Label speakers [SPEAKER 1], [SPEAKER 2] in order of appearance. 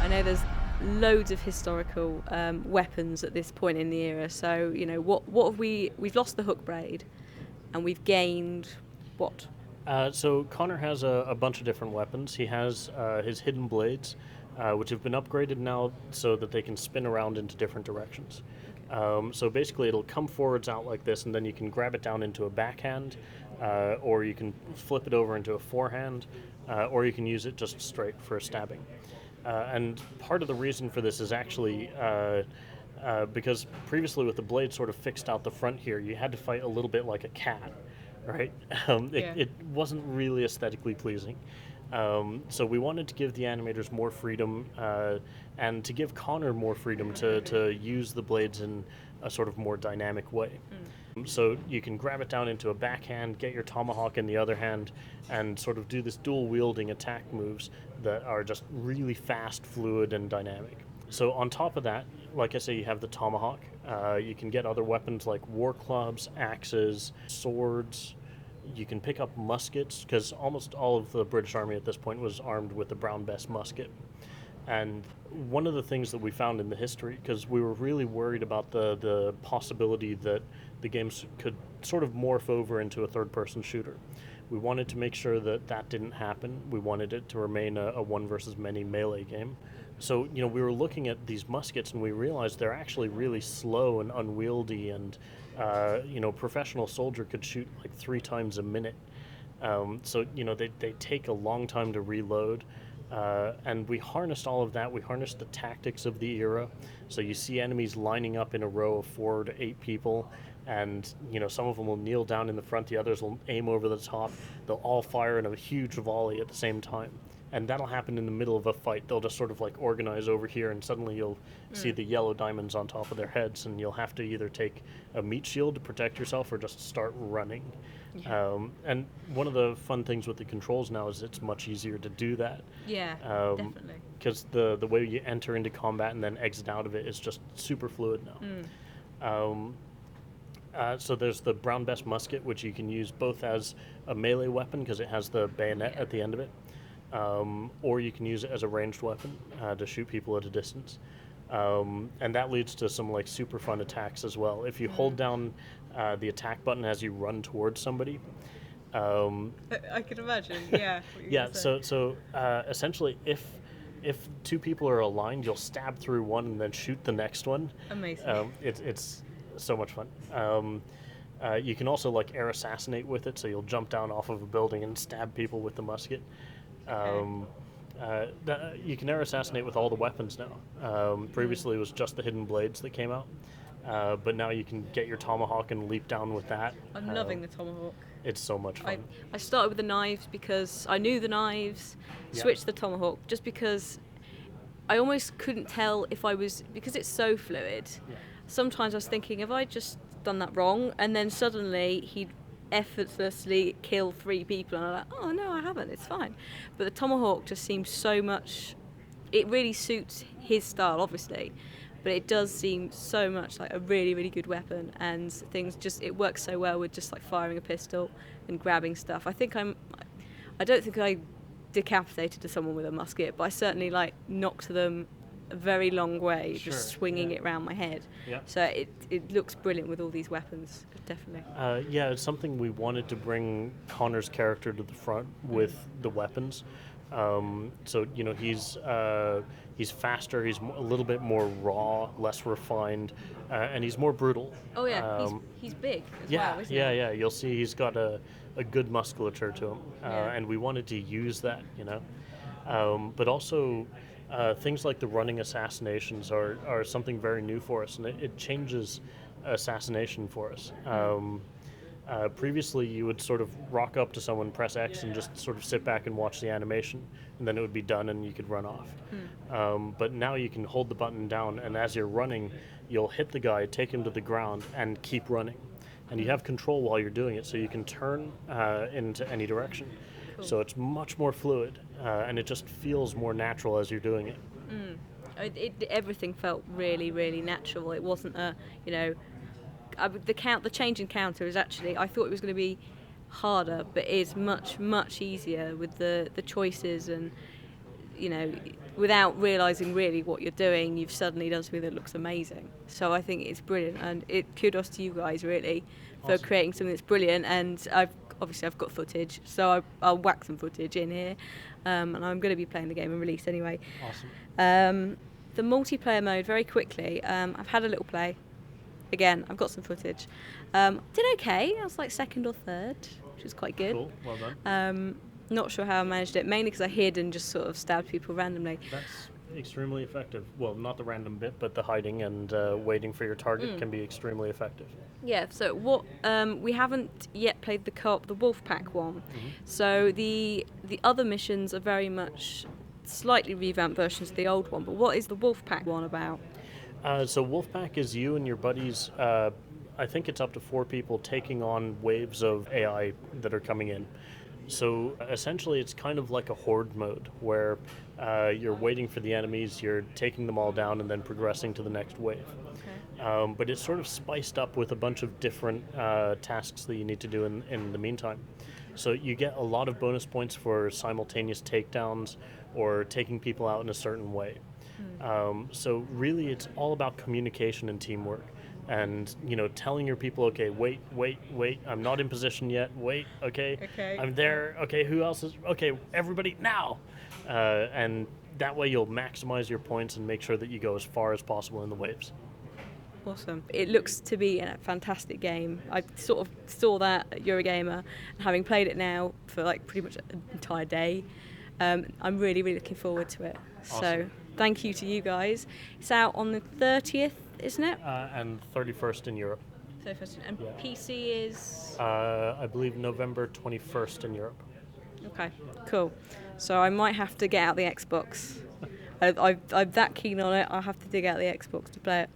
[SPEAKER 1] know there's loads of historical weapons at this point in the era. So, you know, what have we've lost the hook blade, and we've gained what?
[SPEAKER 2] So Connor has a bunch of different weapons. He has his hidden blades, which have been upgraded now so that they can spin around into different directions. So basically it'll come forwards out like this, and then you can grab it down into a backhand, or you can flip it over into a forehand, or you can use it just straight for stabbing. And part of the reason for this is actually because previously with the blade sort of fixed out the front here, you had to fight a little bit like a cat, right? It wasn't really aesthetically pleasing. So we wanted to give the animators more freedom, and to give Connor more freedom to use the blades in a sort of more dynamic way. So you can grab it down into a backhand, get your tomahawk in the other hand, and sort of do this dual wielding attack moves that are just really fast, fluid, and dynamic. So on top of that, like I say, you have the tomahawk. You can get other weapons like war clubs, axes, swords. You can pick up muskets, because almost all of the British Army at this point was armed with the Brown Bess musket. And one of the things that we found in the history, because we were really worried about the possibility that the games could sort of morph over into a third-person shooter. We wanted to make sure that that didn't happen. We wanted it to remain a one versus many melee game. So, you know, we were looking at these muskets and we realized they're actually really slow and unwieldy, and, you know, professional soldier could shoot like 3 times a minute. So, you know, they take a long time to reload. And we harnessed all of that. We harnessed the tactics of the era. So you see enemies lining up in a row of 4 to 8 people, and you know, some of them will kneel down in the front, the others will aim over the top. They'll all fire in a huge volley at the same time, and that'll happen in the middle of a fight. They'll just sort of like organize over here, and suddenly you'll see the yellow diamonds on top of their heads, and you'll have to either take a meat shield to protect yourself or just start running. And one of the fun things with the controls now is it's much easier to do that.
[SPEAKER 1] Definitely.
[SPEAKER 2] Because the way you enter into combat and then exit out of it is just super fluid now. So there's the Brown Bess musket, which you can use both as a melee weapon because it has the bayonet at the end of it, or you can use it as a ranged weapon to shoot people at a distance. And that leads to some like super fun attacks as well. If you hold down the attack button as you run towards somebody,
[SPEAKER 1] I can imagine. Yeah.
[SPEAKER 2] So essentially, if 2 people are aligned, you'll stab through one and then shoot the next one.
[SPEAKER 1] Amazing.
[SPEAKER 2] It's so much fun. You can also like air assassinate with it, so you'll jump down off of a building and stab people with the musket. You can air assassinate with all the weapons now. Previously it was just the hidden blades that came out, but now you can get your tomahawk and leap down with that.
[SPEAKER 1] I'm loving the tomahawk.
[SPEAKER 2] It's so much fun.
[SPEAKER 1] I started with the knives because I knew the knives, switched the tomahawk just because I almost couldn't tell if I was, because it's so fluid. Sometimes I was thinking, have I just done that wrong? And then suddenly he'd effortlessly kill 3 people, and I'm like, oh no, I haven't, it's fine. But the tomahawk just seems so much, it really suits his style, obviously, but it does seem so much like a really, really good weapon, and things just, it works so well with just like firing a pistol and grabbing stuff. I don't think I decapitated someone with a musket, but I certainly like knocked them a very long way, just swinging it around my head. So it looks brilliant with all these weapons, definitely.
[SPEAKER 2] It's something we wanted to bring Connor's character to the front with the weapons. So you know, he's faster, he's a little bit more raw, less refined, and he's more brutal.
[SPEAKER 1] Oh yeah, he's big as well, isn't he?
[SPEAKER 2] Yeah. You'll see he's got a good musculature to him, and we wanted to use that, you know. But also, things like the running assassinations are something very new for us, and it changes assassination for us. Previously, you would sort of rock up to someone, press X, and just sort of sit back and watch the animation, and then it would be done and you could run off. But now you can hold the button down, and as you're running, you'll hit the guy, take him to the ground, and keep running. And you have control while you're doing it, so you can turn into any direction. Cool. So it's much more fluid, and it just feels more natural as you're doing it.
[SPEAKER 1] Everything felt really, really natural. It wasn't the change in counter is actually, I thought it was going to be harder, but it's much, much easier with the choices, and you know, without realising really what you're doing, you've suddenly done something that looks amazing. So I think it's brilliant, and kudos to you guys really for
[SPEAKER 2] Awesome.
[SPEAKER 1] creating something that's brilliant. And I've got footage, so I'll whack some footage in here, and I'm going to be playing the game and release anyway.
[SPEAKER 2] Awesome.
[SPEAKER 1] The multiplayer mode, very quickly, I've had a little play. Again, I've got some footage. Did okay. I was like second or third, which was quite good.
[SPEAKER 2] Cool. Well done.
[SPEAKER 1] Not sure how I managed it, mainly because I hid and just sort of stabbed people randomly.
[SPEAKER 2] That's extremely effective. Well, not the random bit, but the hiding and waiting for your target can be extremely effective.
[SPEAKER 1] Yeah, so what we haven't yet played the wolf pack one. So the other missions are very much slightly revamped versions of the old one, but what is the wolf pack one about?
[SPEAKER 2] So Wolfpack is you and your buddies, I think it's up to 4 people taking on waves of AI that are coming in. So essentially it's kind of like a horde mode where you're waiting for the enemies, you're taking them all down and then progressing to the next wave. Okay. But it's sort of spiced up with a bunch of different tasks that you need to do in the meantime. So you get a lot of bonus points for simultaneous takedowns or taking people out in a certain way. So really it's all about communication and teamwork. And, telling your people, okay, wait, I'm not in position yet, wait, okay, I'm there, okay, who else is, okay, everybody, now! And that way you'll maximize your points and make sure that you go as far as possible in the waves.
[SPEAKER 1] Awesome. It looks to be a fantastic game. I sort of saw that at Eurogamer, and having played it now for like pretty much an entire day, I'm really, really looking forward to it.
[SPEAKER 2] Awesome.
[SPEAKER 1] So thank you to you guys. It's out on the 30th, isn't it?
[SPEAKER 2] And 31st in Europe.
[SPEAKER 1] 31st, and PC is?
[SPEAKER 2] I believe November 21st in Europe.
[SPEAKER 1] Okay, cool. So I might have to get out the Xbox. I'm that keen on it, I'll have to dig out the Xbox to play it.